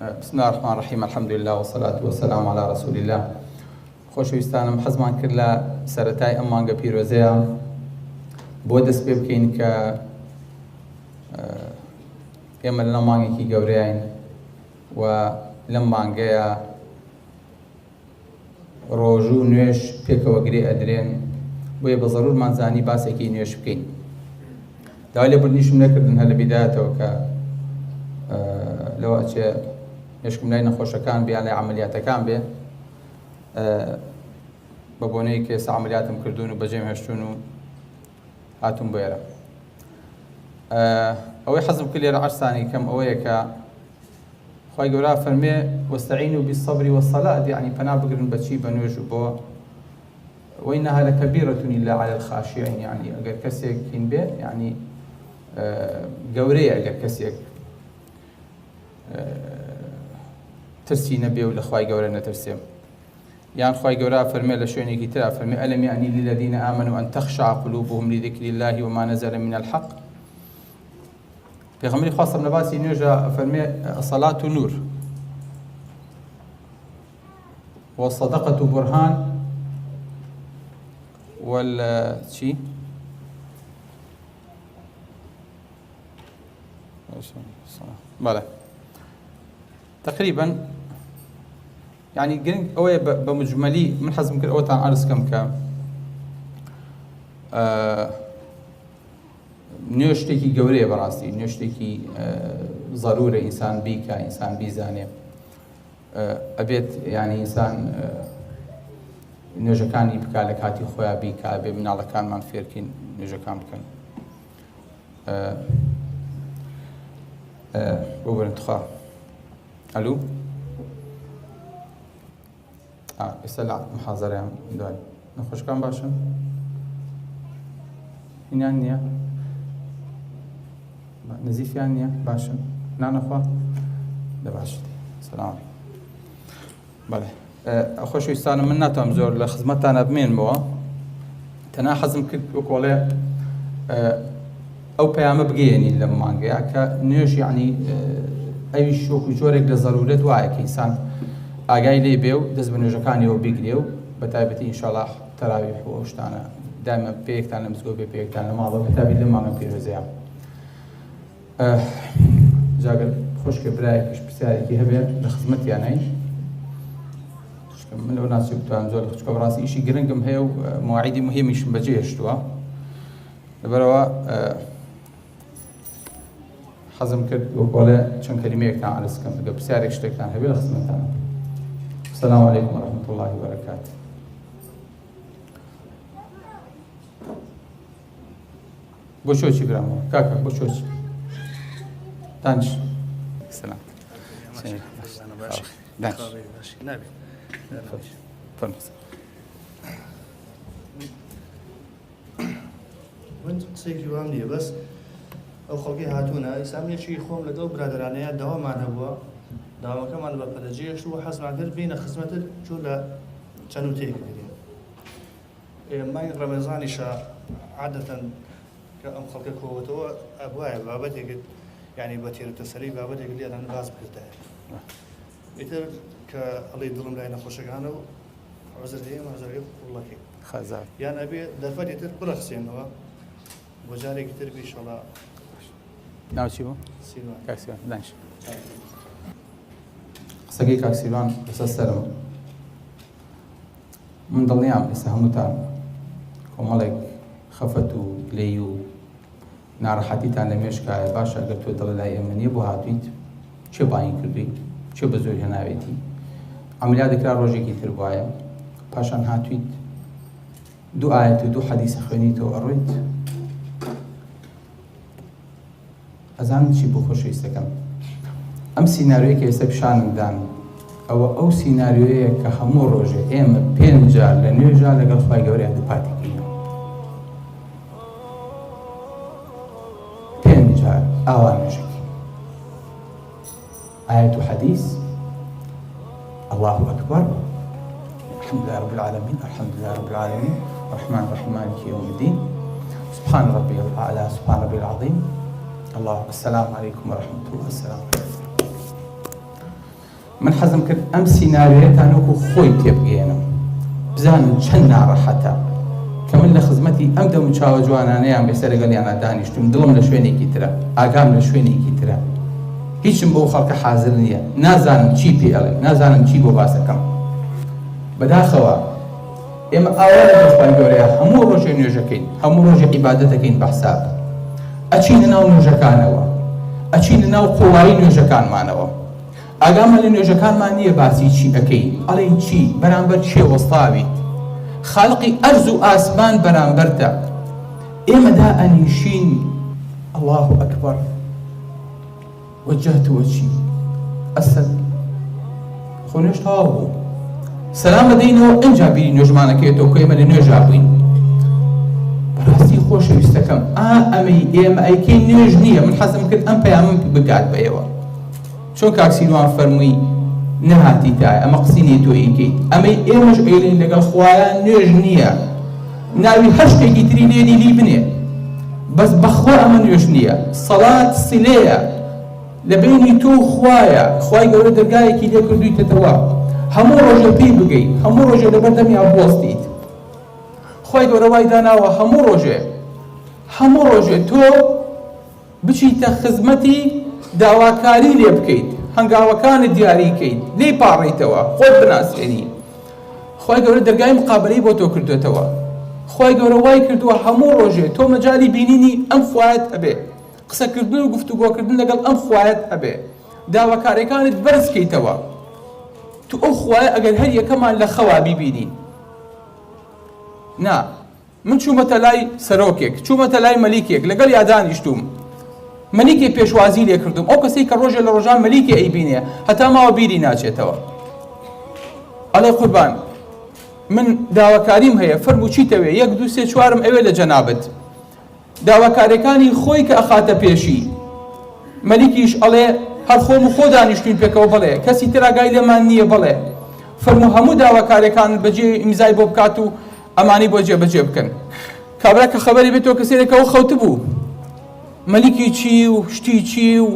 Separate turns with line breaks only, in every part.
بسم الله الرحمن الرحيم الحمد لله والصلاة والسلام على رسول الله. خۆشەویستانم حەزمان کرد لە سەرەتای ئەم مانگە پیرۆزەیە بۆ دەست پێ بکەین کە ئێمە لە مانگێکی گەورەیین و لەم مانگەیە ڕۆژ و نوێژ پێکەوە گرێ ئەدرێن، بۆیە بە زەڕورمان زانی باسێکی نوێژ بکەین. داوای لێبوردنیشم نەکردن هەر لە بیدایەتەوە کە لەوە ئەچێ مێشکم لای نەخۆشەکان بێ یان لای عەمەلیاتەکان بێ، بە بۆنەی کە ئێستا عەمەلیاتم کردوون و بەجێم هێشتوون و هاتوون بۆ ئێرە. ئەوەی حەزم کرد لێرە عەرزتانی کەم ئەوەیە کە خوای گەورە فەرمێ وەستەعینوا بالصەبر والصەلاة، یعنی پەنا بگرن بەچی؟ بە نوێژ و بۆ وإنها لكبيرة إلا على الخاشعين، يعني ئەگەر کەسێک هین بێ یعنی گەورەیە ئەگەر کەسێک ترسی نەبێ و لە خوای گەورە نەترسێ. یان خوای گەورە فەرمێ لە شوێنێکی ترا فەرمێ ئەلەم یعنی للذین آمنوا أن تخشع قلوبهم لذكر الله وما نزل من الحق. پێغەمبەری خوا سەڵ لە باسی نوێژە فەرمێ الصلاة نور والصدقة برهان والشي بله تقريبا يعني قرنج أوي بمجملي من حزم كل أوتان عرس كم كام نيوشتكي جورية براسي نيوشتكي ضرورة إنسان بيكا إنسان بيزاني أبيت يعني إنسان نوێژەکانی بکا لە کاتی خۆیان بیکا بێ مناڵەکانمان فێرکەین نوێژەکان بکەن. بۆ بەرن تخوا ئەلو ئێستا لە محازەرەیان دوای نەخۆشەکان باشن؟ هینیان نییە؟ نزیفیان نییە؟ باشن؟ نانەخوا؟ لە باشی سەلام بەڵێ. خۆشەویستانم من ناتوانم زۆر لە خزمەتتانە بمێنمەوە، تەنها حەزم کرد وەکۆڵێ ئەو پەیامە بگەیەنین لەم مانگەیە کە نوێژ یعنی ئەوی شۆک و جۆرێک لە ضرورەت وایە کە ئینسان ئاگای لێ بێ و دەست بە نوێژەکانیەوە بیگرێ و بەتایبەتی ئینشاڵڵا تەراویح و ئەو شتانە دایمە پێیەکتان لە مزگەوت بێ پێیەکتان لە ماڵەوە بەتابی لەم مانگە پیرۆزەیە. جاگەر خۆشکە برایەکیش پرسیارێکی هەبێ لە خزمەتیانەی من لەوە ناچێت بتوانم زۆر چکە بەڕاستی ئیشی گرنگم هەیە و مواعیدی مهمیشم بەجێ هێشتووە، لەبەرەوە حەزم کرد وەکۆڵێ چەند کەلیمەیەکتان عەرز بکەم ئەگەر پرسیارێک شتێکتان هەبێ لە خزمەتتانە. السلام علیکم ورحمة الله وبركاته. بۆ چۆچی برامەوە کاکە بۆ چۆچی دانش سلام دانش
من قسەیەکی وام نییە، بەس ئەو خەڵکی هاتوونە ئیسامیەکی خۆم لەگەڵ برادرانەیە داوامان هەبووە، داواکەمان بە پەلەجێشت و حەزمان کرد بینە خزمەتت چۆن لە چەند و تێک بگرین. مای ڕەمەزانیشە عادەتەن کە ئەم خەڵکە کۆوەتەوە ئەبوایە بابەتێکت یعنی بە تێرەتە سەری بابەتێک لێدان باز بکردایە ئیتر کە ئەڵێ دڵم لای نەخۆشەکانە و عوزر هەیە مازەرێ قوڵەکەی
خەزار
یان ئەبێ دەرفەتی تر بڕەخسێنەوە بۆ جارێکی تر بیشەڵا.
ناوچی بوو؟
سیروان.
کاکسیروان دانش قسەکەی کاکسیروان لەسەر سەرم من دڵنیام ئێستا هەمووتان کۆمەڵێک خەفەت و گلەی و ناڕەحەتیتان لە مێشکایە. باشە ئەگەر تۆ دڵ لای ئێمە نییە بۆ هاتوویت چێ باین کردویت چێ بە زۆر هێناوێتی عەمەلیات دەکرا ڕۆژێکی تر وایە پاشان هاتوویت دوو ئایەت و دوو حەدیث خوێنیتەوە ئەڕۆیت. ئەزانم چی بۆ خۆشەویستەکەم ئەم سیناریۆیە کە ئێستا پیشانمدان ئەوە ئەو سیناریۆیە کە هەموو ڕۆژێ ئێمە 5 جار لە نوێژە لەگەڵ خوای گەورەیان دووپاتێکین 5 جار ئاوا نوێژەکەین آية حديث الله أكبر الحمد لله رب العالمين الحمد لله رب العالمين الرحمن الرحيم مالك يوم الدين سبحان ربي الأعلى سبحان ربي العظيم الله السلام عليكم ورحمة الله. السلام عليكم. من حەزم کرد ئەم سیناریۆیەتان وەکو خۆی تێبگەێنم بزانن چەند ناڕەحەتە کە من لە خزمەتی ئەم دەم و چاوە جوانانەیان بێسەر لەگەڵیانە دانیشتم دڵم لە شوێنێکی ترە ئاگام لە شوێنێکی ترە هیچم بۆ خەڵکە حازر نییە نازانم چی پێ ئەڵێم نازانم چی بۆ باسەکەم بەداخەوە ئێمە ئاوا لە دەستخوای گەورەیە هەموو ڕۆژێ نوێژەکەین هەموو ڕۆژێ عیبادەتەکەین بە حساب ئەچینە ناو نوێژەکانەوە ئەچینە ناو قۆڵایی نوێژەکانمانەوە ئاگامە لە نوێژەکانمان نییە باسی چی ئەەکەین ئەڵێن چی بەرامبەر چێ وەستاویت خالقی ئەرز و ئاسمان بەرامبەرتە ئێمەدا ئەنیشین الله ئەکبەر وجهت وجهي ئەسەد خۆ نوێژ تەواو بوو سەلام دەدەینەوە ئەنجا بیری نوێژمانەکەوێتەوە کە ئێمە لە نوێژا بووین بەڕاستی خۆشەویستەکەم ئەمەی ئێمە ئەیکەین نوێژ نییە من حەزم کرد ئەم پەیامم بگات بەیەوە چۆن کاکسیروان فەرمووی نەهاتی تایە ئەمە قسینی تۆ ئیکەیت ئەمەی ئێمەش ئەیلین لەگەڵ خوایان نوێژ نییە ناوی هەر شتێکی تری لێنی لی بنێ بەس بەخوا ئەمە نوێژ نییە سەڵات سلەیە لە بینی تۆ خوایە خوای گەورە دەرگایەکی لێ کردوویتەوە هەموو ڕۆژە پێی بگەیت هەموو ڕۆژێ لەبەردەمیان بوەستیت خوای گەورە وای داناوە هەموو ڕۆژێ تۆ بچیتە خزمەتی داواکاری لێ بکەیت هەنگاوەکانت دیاریکەیت لێ پاڕیتەوە خۆت بناسێنی خوای گەورە دەرگای مقابلەی بۆ تۆ کردوێتەوە خوای گەورە وای کردووە هەموو ڕۆژێ تۆ مەجای بینینی ئەم خوایەت هەبێ قسەکردن و گفتوگۆکردن لەگەڵ ئەم خوایەت هەبێ داواکاریەکانت بەرزکەیتەوە تو ئەو خوایە ئەگەر هەر یەکەمان لە خەوا بیبینین نا من چوومەتە لای سەرۆکێک چوومەتە لای مەلیکێک لەگەڵ یادانیشتوم مەلیکێ پێشوازی لێ کردوم ئەو کەسەی کە ڕۆژێ لە ڕۆژان مەلیکێ ئەیبینێ هەتا ماوە بیری ناچێتەوە ئەڵێ قوربان من داواکاریم هەیە فەرموو چیتەوێ 1 2 3 4 ئەوێ لە جەنابەت داواکاریەکانی خۆی کە ئەخاتە پێشی مەلیکیش ئەڵێ هەر خۆم و خۆ دانیشتوین پێکەوە بڵێ کەسی تر ئاگای لێمان نییە بڵێ فەرموو هەموو داواکاریەکان بەجێ ئیمزای بۆ بکات و ئەمانی بۆ جێبەجێ بکەن کابرا کە خەبەری بێتەوە کەسێکەوە خەوت بوو مەلیکی چی و شتی چی و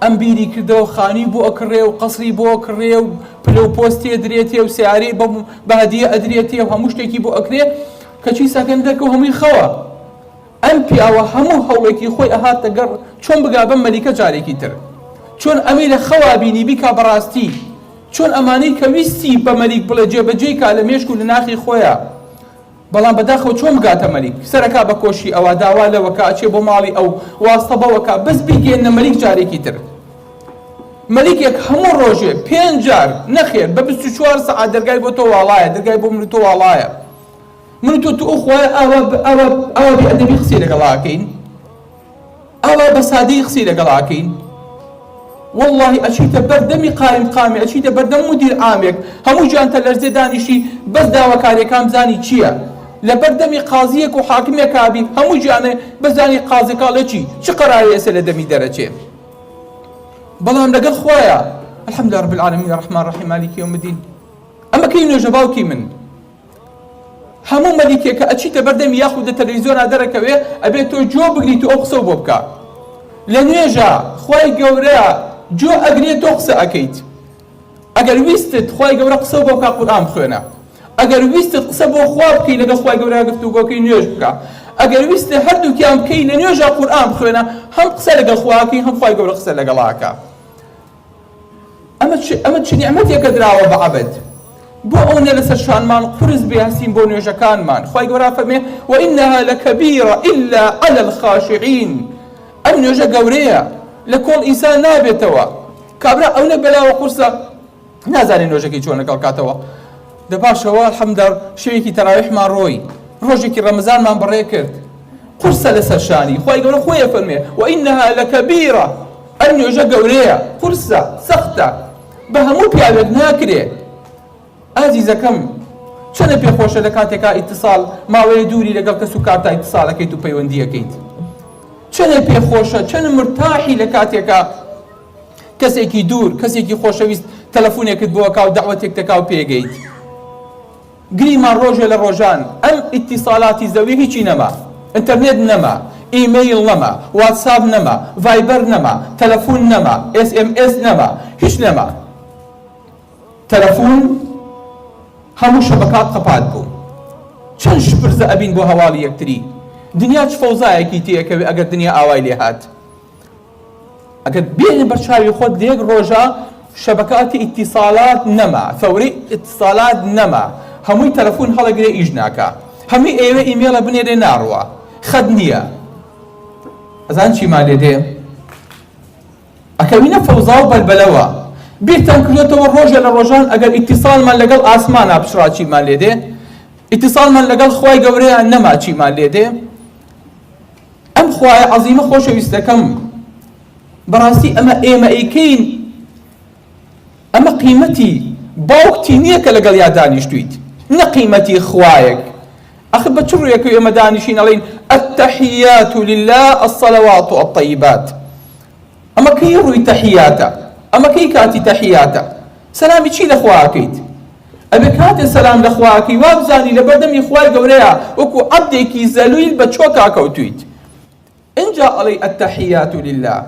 ئەم بیری کردەوە خانی بۆ ئەکڕێ و قەسری بۆ ئەکڕێ و پلە و پۆستێ درێتێ و سیارەی بە هەدیە ئەدرێتێ و هەموو شتێکی بۆ ئەکرێ کەچی ساکەن دەرکە و هەمووی خەوە ئەم پیاوە هەموو هەوڵێکی خۆی ئەهاتە گەڕ چۆن بگا بەم مەلیکە جارێکی تر چۆن ئەمی لە خەوا بینی بیکا بەڕاستی چۆن ئەمانەی کە ویستی بە مەلیک بڵێ جێبەجێی کا لە مێشک و لە ناخی خۆیە بەڵام بەداخەوە چۆن بگاتە مەلیک سەرەکا بە کۆشی ئەوە داوا لەوەکە ئەچێ بۆ ماڵی ئەو واستە بەوەکە بەس بیگەێنە مەلیک جارێکی تر مەلیکێک هەموو ڕۆژێ 5 جار نەخێر بە 24 سەعات دەرگای بۆ تۆ واڵایە دەرگای بۆ من و تۆ واڵایە من و تۆ خوایە ئەوە بێئەدەبی قسەی لەگەڵاکەین ئەوە بە سادەیی قسەی لەگەڵاکەین والله ئەچیتە بەردەمی قامی ئەچیتە بەردەم مدیر عامێک هەموو جیانتە لەرزێ دانیشی بەس داواکاریەکان بزانی چییە لە بەردەمی قازیەک و حاکمێک کابی هەموو جیانێ بزانی قازێکا لە چی قەراری ئێستا لە دەمی دەرەچێ بەڵام لەگەڵ خوایە الحەمدولله رب العالمین الرحمن الرحیم مالک یوم الدین ئەمە کەی نوێژە باوکی من هەموو مەلیکێکە ئەچیتە بەردەمی یاخود لە تەلەڤیزیۆنا دەرەکەوێ ئەبێت تۆ جۆ بگریت و ئەو قسە بۆ بکە لە نوێژە خوای گەورەیە جۆ ئەگرێت تۆ قسە ئەەکەیت ئەگەر ویستت خوای گەورە قسە بۆ بکە قورئان بخوێنە ئەگەر ویستت قسە بۆ خوا بکەی لەگەڵ خوای گەورە گفتوگۆکەی نوێژ بکە ئەگەر ویستت هەردووکیان بکەی لە نوێژە قورئان بخوێنە هەم قسە لەگەڵ خواکەی هەم خوای گەورە قسە لەگەڵاکە ئەمە چ نیعمەتێکە دراوە بە عەبد بۆ ئەوەنە لەسەر شانمان قورس بێهاسین بۆ نوێژەکانمان خوای گەورە فەرمێ وئینەها لەکەبیرە ئیلا عەلە الخاشعین ئەم نوێژە گەورەیە لە کۆڵ ئینسان نابێتەوە کابرا ئەوە بەلاوە قورسە نازانێ نوێژەکەی چۆن لەگەڵ کاتەوە دەپاشەوە الحەمدڵ شەوێکی تەراویحمان ڕۆی ڕۆژێکی ڕەمەزانمان بەڕێ کرد قورسە لەسەر شانی خوای گەورە خۆیە فەرمێ وئینەها لەکەبیرە ئەم نوێژە گەورەیە قورسە سەختە بە هەموو پیاوێک ناکرێ ئازیزەکەم چەنە پێخۆشە لە کاتێکا ئیتیصال ماوەیە دووری لەگەڵ کەس و کارتا ئیتیصالەکەیت و پەیوەندیەکەیت چەنە پێخۆشە چەنە مرتاحی لە کاتێکا کەسێکی دوور کەسێکی خۆشەویست تەلەفۆنێکت بۆکا و دەعوەتێک دەکا و پێگەیت گریمان ڕۆژێ لە ڕۆژان ئەم ئیتیصالاتی زەوی هیچی نەما ئینتەرنێت نەما ئیمەیل نەما واتساب نەما ڤایبەر نەما تەلەفۆن نەما SMS نەما هیچ نەما تەلەفۆن هەموو شەبەکات قەپات بوو، چەند شپرزە ئەبین بۆ هەواڵی یەکتری. دنیا چ فەوزایەکی تێکەوێ ئەگەر دنیا ئاوای لێ هات. ئەگەر بێنە بەرچاوی خۆت لە یەک ڕۆژە شەبەکاتی ئیتیسالات نەما، فەورەی ئیتیسالات نەما، هەمووی تەلەفۆن هەڵەگرێ ئیش ناکا، هەمووی ئێوە ئیمێڵە بنێرێ ناڕوە، خەد نییە. ئەزان چیمان لێ دێ؟ ئەکەوینە فەوزا و بەلبەلەوە. بێتان کردێتەوە ڕۆژە لە ڕۆژان ئەگەر ئیتیسالمان لەگەڵ ئاسمانە بشرا چیمان لێ دێ؟ ئیتیسالمان لەگەڵ خوای گەورەیان نەما چیمان لێ دێ؟ ئەم خوایە عەزیمە خۆشەویستەکەم، بەڕاستی ئەمە ئێمە ئەیکەین، ئەمە قیمەتی باوکتی نییە کە لەگەڵ یا دانیشتویت، نە قیمەتی خوایەک. ئەخە بە چ ڕوویەکە ئێمە دانیشین ئەڵێین التەحیات لله الصلوات الطیبات؟ ئەمە کەی ڕووی تەحیاتە؟ ئەمە کەی کاتی تەحیاتە؟ سەلامی چی لە خواکەیت؟ ئەبێ کاتێ سەلام لە خواکەی وا بزانی لە بەردەمی خوای گەورەیە وەکو عەبدێکی زەلویل بە چۆ کاکەوتویت. اینجا ئەڵێی التەحیات لله.